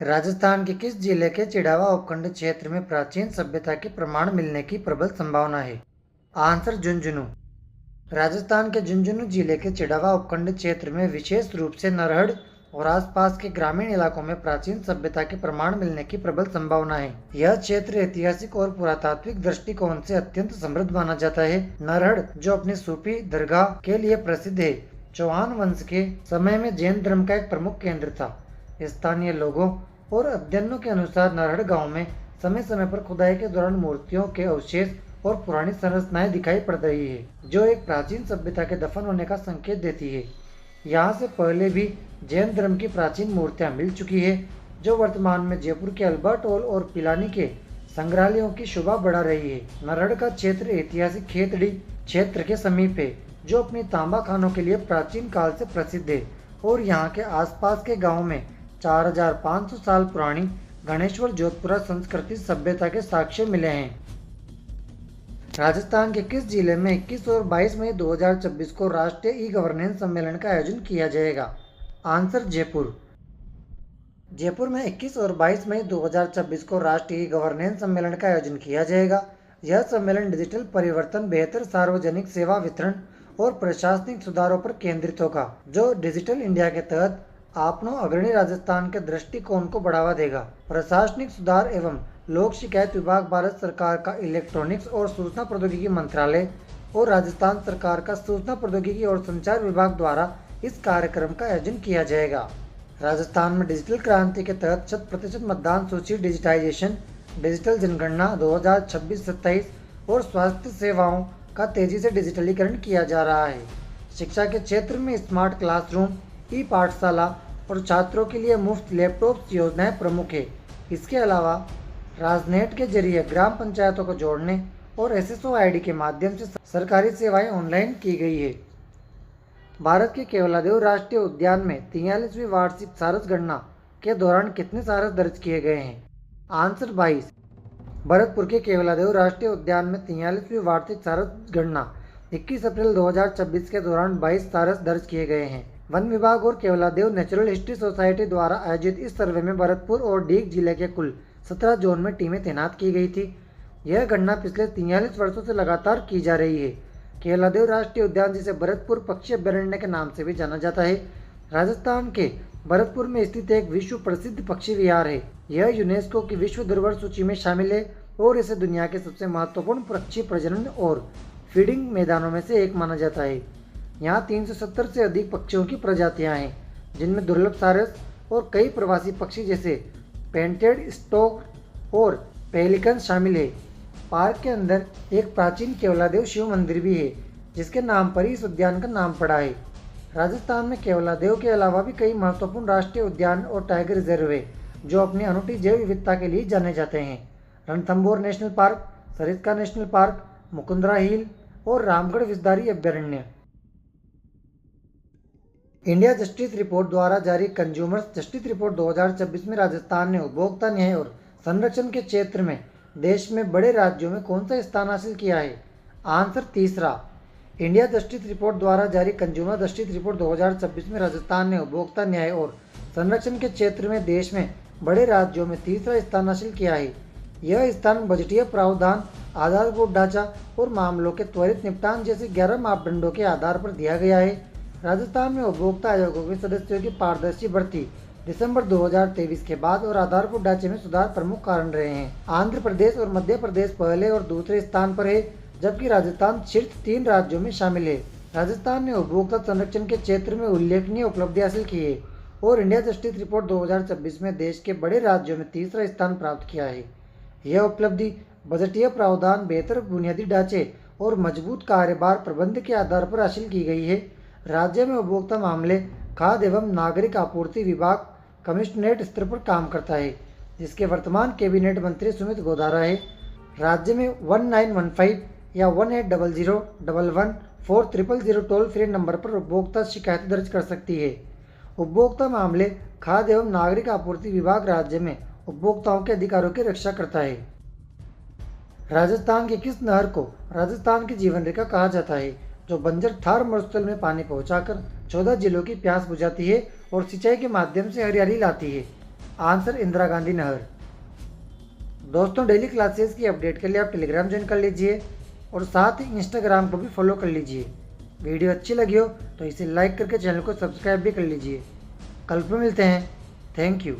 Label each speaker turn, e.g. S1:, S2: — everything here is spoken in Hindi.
S1: राजस्थान के किस जिले के चिड़ावा उपखंड क्षेत्र में प्राचीन सभ्यता के प्रमाण मिलने की प्रबल संभावना है? आंसर झुंझुनू। राजस्थान के झुंझुनू जिले के चिड़ावा उपखंड क्षेत्र में विशेष रूप से नरहड़ और आसपास के ग्रामीण इलाकों में प्राचीन सभ्यता के प्रमाण मिलने की प्रबल संभावना है। यह क्षेत्र ऐतिहासिक और पुरातात्विक दृष्टिकोण से अत्यंत समृद्ध माना जाता है। नरहड़, जो अपनी सूफी दरगाह के लिए प्रसिद्ध है, चौहान वंश के समय में जैन धर्म का एक प्रमुख केंद्र था। स्थानीय लोगों और अध्ययनों के अनुसार नरहड़ गांव में समय समय पर खुदाई के दौरान मूर्तियों के अवशेष और पुरानी संरचनाएं दिखाई पड़ रही है, जो एक प्राचीन सभ्यता के दफन होने का संकेत देती है। यहाँ से पहले भी जैन धर्म की प्राचीन मूर्तियां मिल चुकी है, जो वर्तमान में जयपुर के अल्बर्ट हॉल और पिलानी के संग्रहालयों की शोभा बढ़ा रही है। नरहड़ का क्षेत्र ऐतिहासिक खेतड़ी क्षेत्र के समीप है, जो अपनी तांबा खानों के लिए प्राचीन काल से प्रसिद्ध है, और यहाँ के आसपास के गाँव में 4500 साल पुरानी गणेश्वर जोधपुरा संस्कृति सभ्यता के साक्ष्य मिले हैं। राजस्थान के किस जिले में 21 और 22 मई 2026 को राष्ट्रीय ई गवर्नेंस सम्मेलन का आयोजन किया जाएगा? आंसर जयपुर। जयपुर में 21 और 22 मई 2026 को राष्ट्रीय ई गवर्नेंस सम्मेलन का आयोजन किया जाएगा। यह सम्मेलन डिजिटल परिवर्तन, बेहतर सार्वजनिक सेवा वितरण और प्रशासनिक सुधारों पर केंद्रित होगा, जो डिजिटल इंडिया के तहत आपनो अग्रणी राजस्थान के दृष्टिकोण को बढ़ावा देगा। प्रशासनिक सुधार एवं लोक शिकायत विभाग भारत सरकार का इलेक्ट्रॉनिक्स और सूचना प्रौद्योगिकी मंत्रालय और राजस्थान सरकार का सूचना प्रौद्योगिकी और संचार विभाग द्वारा इस कार्यक्रम का आयोजन किया जाएगा। राजस्थान में डिजिटल क्रांति के तहत 100% मतदान सूची डिजिटाइजेशन, डिजिटल जनगणना 2026-27 और स्वास्थ्य सेवाओं का तेजी से डिजिटलीकरण किया जा रहा है। शिक्षा के क्षेत्र में स्मार्ट क्लासरूम, ई पाठशाला और छात्रों के लिए मुफ्त लैपटॉप्स योजनाएं प्रमुख है। इसके अलावा राजनेट के जरिए ग्राम पंचायतों को जोड़ने और एसएसओ आईडी के माध्यम से सरकारी सेवाएं ऑनलाइन की गई है। भारत के केवलादेव राष्ट्रीय उद्यान में 43वीं वार्षिक सारस गणना के दौरान कितने सारस दर्ज किए गए हैं? आंसर 22। भरतपुर के केवलादेव राष्ट्रीय उद्यान में 43वीं वार्षिक सारस गणना 21 अप्रैल 2026 के दौरान 22 सारस दर्ज किए गए हैं। वन विभाग और केवलादेव नेचुरल हिस्ट्री सोसाइटी द्वारा आयोजित इस सर्वे में भरतपुर और डीग जिले के कुल 17 जोन में टीमें तैनात की गई थी। यह गणना पिछले 43 वर्षों से लगातार की जा रही है। केवलादेव राष्ट्रीय उद्यान, जिसे भरतपुर पक्षी अभ्यारण्य के नाम से भी जाना जाता है, राजस्थान के भरतपुर में स्थित एक विश्व प्रसिद्ध पक्षी विहार है। यह यूनेस्को की विश्व धरोहर सूची में शामिल है और इसे दुनिया के सबसे महत्वपूर्ण पक्षी प्रजनन और फीडिंग मैदानों में से एक माना जाता है। यहाँ 370 से अधिक पक्षियों की प्रजातियाँ हैं, जिनमें दुर्लभ सारस और कई प्रवासी पक्षी जैसे पेंटेड स्टोक और पेलिकन शामिल है। पार्क के अंदर एक प्राचीन केवलादेव शिव मंदिर भी है, जिसके नाम पर ही इस उद्यान का नाम पड़ा है। राजस्थान में केवलादेव के अलावा भी कई महत्वपूर्ण राष्ट्रीय उद्यान और टाइगर रिजर्व है, जो अपनी अनूठी जैव विविधता के लिए जाने जाते हैं। Ranthambore national park, Sariska national park, Mukundra hill और रामगढ़ विषधारी अभ्यारण्य। इंडिया जस्टिस रिपोर्ट द्वारा जारी कंज्यूमर्स जस्टिस रिपोर्ट 2026 में राजस्थान ने उपभोक्ता न्याय और संरक्षण के क्षेत्र में देश में बड़े राज्यों में कौन सा स्थान हासिल किया है? आंसर तीसरा। इंडिया जस्टिस रिपोर्ट द्वारा जारी कंज्यूमर जस्टिस रिपोर्ट 2026 में राजस्थान ने उपभोक्ता न्याय और संरक्षण के क्षेत्र में देश में बड़े राज्यों में तीसरा स्थान हासिल किया है। यह स्थान बजटीय प्रावधान, आधारभूत ढांचा और मामलों के त्वरित निपटान जैसे 11 मापदंडों के आधार पर दिया गया है। राजस्थान में उपभोक्ता आयोगों के सदस्यों की पारदर्शी भर्ती दिसंबर 2023 के बाद और आधारभूत ढांचे में सुधार प्रमुख कारण रहे हैं। आंध्र प्रदेश और मध्य प्रदेश पहले और दूसरे स्थान पर है, जबकि राजस्थान शीर्ष 3 राज्यों में शामिल है। राजस्थान ने उपभोक्ता संरक्षण के क्षेत्र में उल्लेखनीय उपलब्धि हासिल की है और इंडिया जस्टिस रिपोर्ट 2026 में देश के बड़े राज्यों में तीसरा स्थान प्राप्त किया है। यह उपलब्धि बजटीय प्रावधान, बेहतर बुनियादी ढांचे और मजबूत कार्यभार प्रबंध के आधार पर हासिल की गई है। राज्य में उपभोक्ता मामले, खाद्य एवं नागरिक आपूर्ति विभाग कमिश्नरेट स्तर पर काम करता है, जिसके वर्तमान कैबिनेट मंत्री सुमित गोधारा है। राज्य में 1915 या 1800111400 टोल फ्री नंबर पर उपभोक्ता शिकायत दर्ज कर सकती है। उपभोक्ता मामले, खाद्य एवं नागरिक आपूर्ति विभाग राज्य में उपभोक्ताओं के अधिकारों की रक्षा करता है। राजस्थान की किस नहर को राजस्थान की जीवन रेखा कहा जाता है, जो बंजर थार मरुस्थल में पानी पहुंचाकर 14 जिलों की प्यास बुझाती है और सिंचाई के माध्यम से हरियाली लाती है? आंसर इंदिरा गांधी नहर। दोस्तों डेली क्लासेस की अपडेट के लिए आप टेलीग्राम ज्वाइन कर लीजिए और साथ ही इंस्टाग्राम को भी फॉलो कर लीजिए। वीडियो अच्छी लगी हो तो इसे लाइक करके चैनल को सब्सक्राइब भी कर लीजिए। कल फिर मिलते हैं। Thank you.